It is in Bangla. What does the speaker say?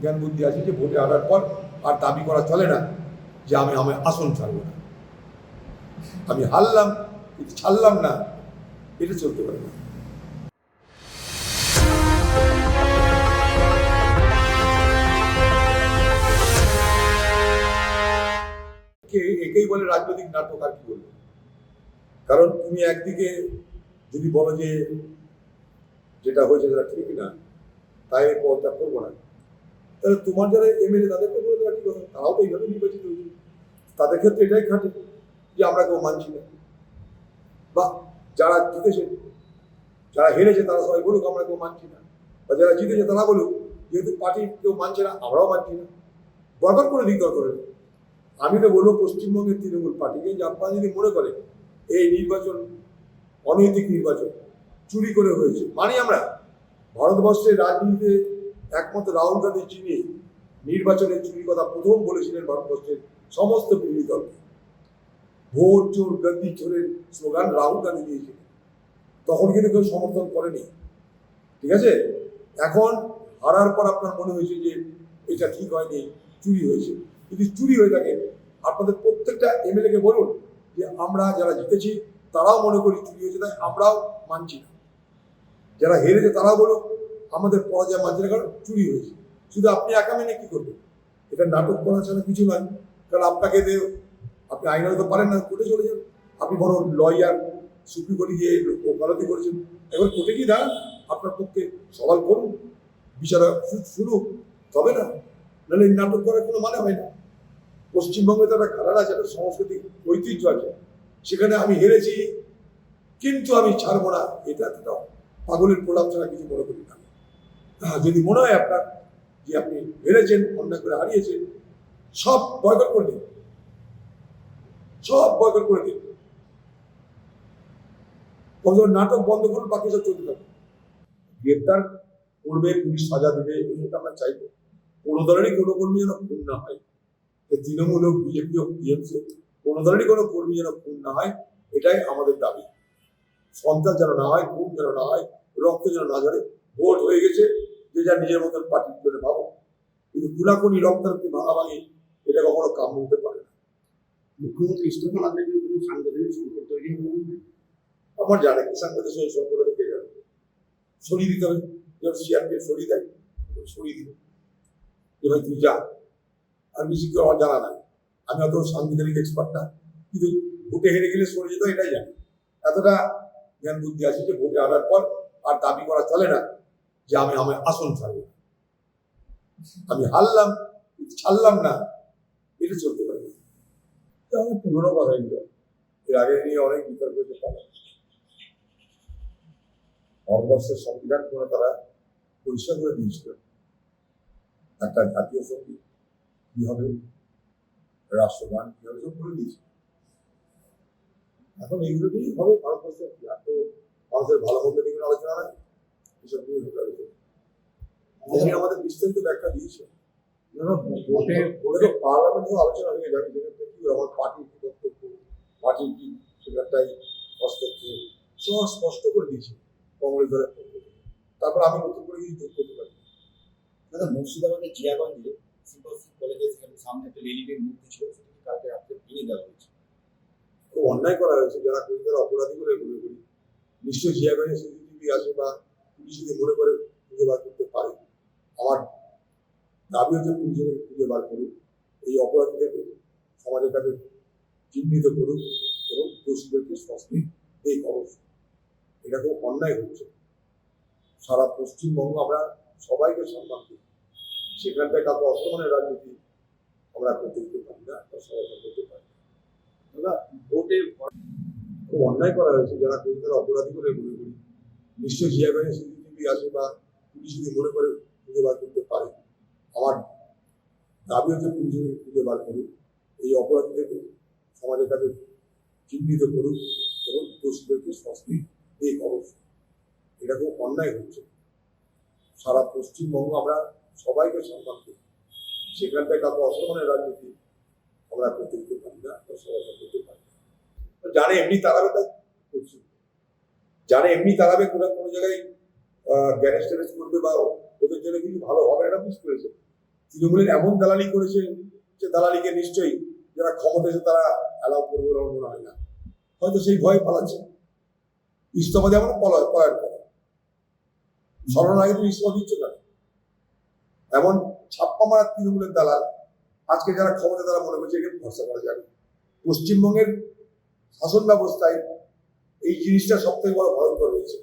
জ্ঞান বুদ্ধি আছে যে ভোটে হারার পর আর দাবি করা চলে না যে আমি আসন ছাড়বো না, আমি হারলাম কিন্তু ছাড়লাম না, এটা চলতে পারে না। একেই বলে রাজনৈতিক নাটক, আর কি বলবো। কারণ তুমি একদিকে যদি বলো যে যেটা হয়েছে সেটা ঠিক না, তাই পদটা করবো না, তাহলে তোমার যারা এমএলএ তাদেরকে বলে দেওয়া কি কথা, তারাও তো এইভাবে নির্বাচিত হয়েছে, তাদের ক্ষেত্রে এটাই খাটে যে আমরা কেউ মানছি না। বা যারা জিতেছে, যারা হেরেছে তারা সবাই বলুক আমরা কেউ মানছি না, বা যারা জিতেছে তারা বলুক যেহেতু পার্টি কেউ মানছে না আমরাও মানছি না, বয়কট করে দিক দরকার। আমি তো বলবো পশ্চিমবঙ্গের তৃণমূল পার্টিকে যে আপনারা যদি মনে করেন এই নির্বাচন অনৈতিক নির্বাচন চুরি করে হয়েছে, মানে আমরা ভারতবর্ষের রাজনীতিতে একমাত্র রাহুল গান্ধী যিনি নির্বাচনের চুরির কথা প্রথম বলেছিলেন ভারতবর্ষের সমস্ত বিরোধী দলকে, ভোট চোর গদ্দি চোরের স্লোগান রাহুল গান্ধী দিয়েছিলেন, তখন কিন্তু কেউ সমর্থন করেনি। ঠিক আছে, এখন হারার পর আপনার মনে হয়েছে যে এটা ঠিক হয়নি, চুরি হয়েছে। যদি চুরি হয়ে থাকে আপনাদের প্রত্যেকটা এমএলএ কে বলুন যে আমরা যারা জিতেছি তারাও মনে করি চুরি হয়েছে, তাই আমরাও মানছি না। যারা হেরেছে তারাও বলুক আমাদের পরাজয় মানছি না, কারণ চুরি হয়েছে। শুধু আপনি একা মেনে কি করবেন? এটা নাটক করা ছাড়া কিছু নয়। কারণ আপনাকে আপনি আইনত পারেন না, কোর্টে চলে যান। আপনি বড় লয়ার, সুপ্রিম কোর্টে গিয়ে ওকালতি করেছেন, এবার কোর্টে গিয়ে দাঁড়ান, আপনার পক্ষে সওয়াল করুন, বিচারা শুনুক, তবে না, নাহলে নাটক করার কোনো মানে হয় না। পশ্চিমবঙ্গে তো একটা কালার আছে, একটা সাংস্কৃতিক ঐতিহ্য আছে, সেখানে আমি হেরেছি কিন্তু আমি ছাড়বো না, এটা একটা পাগলের প্রলাপ ছাড়া কিছু মনে করি না। যদি মনে হয় আপনার যে আপনি হেরেছেন, অন্যায় করে হারিয়েছেন, সব বয়কট করে দিন, সব বয়কট করে দিন, নাটক বন্ধ করুন, বাকি সব চলতে থাকবে। গ্রেপ্তার করবে, পুলিশ সাজা দেবে, এটা আমরা চাইবো। কোনো দলেরই কোনো কর্মী যেন খুন না হয়, তৃণমূল হোক, বিজেপি হোক, টিএমসি হোক, কোনো দলেরই কোনো কর্মী যেন খুন না হয়, এটাই আমাদের দাবি। সন্ত্রাস যেন না হয়, খুন যেন না হয়, রক্ত যেন না ঝরে। ভোট হয়ে গেছে, যে যা নিজের মতন পার্টির জন্য ভাবো, কিন্তু খুনাখুনি রক্তারক্তি ভাঙাভাঙি এটা কখনো কাম্য হতে পারে না। মুখ্যমন্ত্রী ইস্তফা না দিলে কোনো সাংগঠনিক সংকট তৈরি হবে না? আমার জানে কি সাংবাদিক সঙ্গে সংকট কে যাবে, সরিয়ে দিতে হবে। যেমন সিআরপি সরিয়ে দেয়, সরিয়ে দিবে যে ভাই তুই যা, আর বেশি কেউ আমার জানা নাই। আমি অত সাংবিধানিক এক্সপার্ট না, কিন্তু ভোটে হেরে গেলে সরে যেত এটাই জানি। এতটা জ্ঞান বুদ্ধি আছে যে ভোটে হারার পর আর দাবি করা চলে না যে আমি আসন ছাড়বো, আমি হারলাম ছাড়লাম না, এটা চলতে পারে না। আমার পুরোনো কথা এগুলো, এর আগে নিয়ে অনেক বিতর্ক হয়েছে। ভারতবর্ষের সংবিধান করে তারা পরিষ্কার করে দিয়েছিল একটা জাতীয় সঙ্গীত কি হবে, রাষ্ট্রগান কি হবে, সব করে দিয়েছে। এখন এইগুলো নিয়েই হবে ভারতবর্ষের, এত মানুষের ভালো মন্দ নিয়ে আলোচনা নাই, এসব নিয়ে হবে আলোচনা। তিনি আমাদের বিস্তারিত ব্যাখ্যা দিয়েছে। ভোটে পার্লামেন্টেও আলোচনা হয়ে যাবে, সেক্ষেত্রে কি আমার পার্টির কি বক্তব্য, পার্টির কি সেখানটাই হস্তক্ষেপ, সব স্পষ্ট করে দিয়েছে কংগ্রেস দলের পক্ষ থেকে। তারপর আমি নতুন করে কিছু যোগ করতে পারি। দাদা, মুর্শিদাবাদের জিয়াগঞ্জে সিম্পলসি কলেজের সামনে একটা রেলিংয়ের মূর্তি ছিল, সেটাকে কালকে রাত্রে ভেঙে দেওয়া হয়েছে। খুব অন্যায় করা হয়েছে, যারা করি তারা অপরাধী বলে মনে করি। নিশ্চয়ই জিয়াগঞ্জে সিসিটিভি আছে বা পুলিশ যদি মনে করে খুঁজে বার করতে পারে। আমার দাবি হচ্ছে পুলিশ খুঁজে বার করুক, এই অপরাধীদেরকে সমাজের কাছে চিহ্নিত করুক এবং দোষীদেরকে শাস্তি দিক। অবশ্যই এটা খুব অন্যায় হচ্ছে। সারা পশ্চিমবঙ্গ আমরা সবাইকে সম্মান করি, সেখানটায় কাউকে অসম্মানের রাজনীতি আমরা করতে দিতে পারি না বা সমর্থন করতে পারি না। ভোটে খুব অন্যায় করা হয়েছে, যারা করি তারা অপরাধী বলে মনে করি। নিশ্চয়ই জিয়াগঞ্জে সিসিটিভি আছে বা পুলিশ যদি মনে করে খুঁজে বার করতে পারে। আমার দাবি হচ্ছে পুলিশ খুঁজে বার করুক, এই অপরাধীদেরকে সমাজের কাছে চিহ্নিত করুক এবং দোষীদেরকে শাস্তি দিক। অবশ্যই এটা খুব অন্যায় হচ্ছে। সারা পশ্চিমবঙ্গ আমরা সবাইকে সম্মান করি, সেখানটায় কাউকে অসম্মানের রাজনীতি আমরা করতে দিতে পারি না বা সমর্থন করতে পারি না। যারা এমনি তাড়াবে তাই করছি, যারা এমনি তাড়াবে কোনো জায়গায় গ্যারেজ ট্যারেজ করবে বা ওদের জন্য কিছু ভালো হবে, এটা বুঝতে পেরেছে। তৃণমূলের এমন দালালি করেছে যে দালালিকে নিশ্চয়ই যারা ক্ষমতা এসে তারা অ্যালাউ করবে বলে আমার মনে হয় না। হয়তো সেই ভয় পালাচ্ছে, ইস্তফা দেওয়া মানে পলায়ন করা। সরানোর আগে তুমি ইস্তফা দিচ্ছ কেন? এমন ছাপ্পা মারা তৃণমূলের দালাল আজকে যারা ক্ষমতা তারা মনে করছে একে ভরসা করা যাবে। পশ্চিমবঙ্গের শাসন ব্যবস্থায় এই জিনিসটা সব থেকে বড় ভয়ঙ্কর হয়েছে।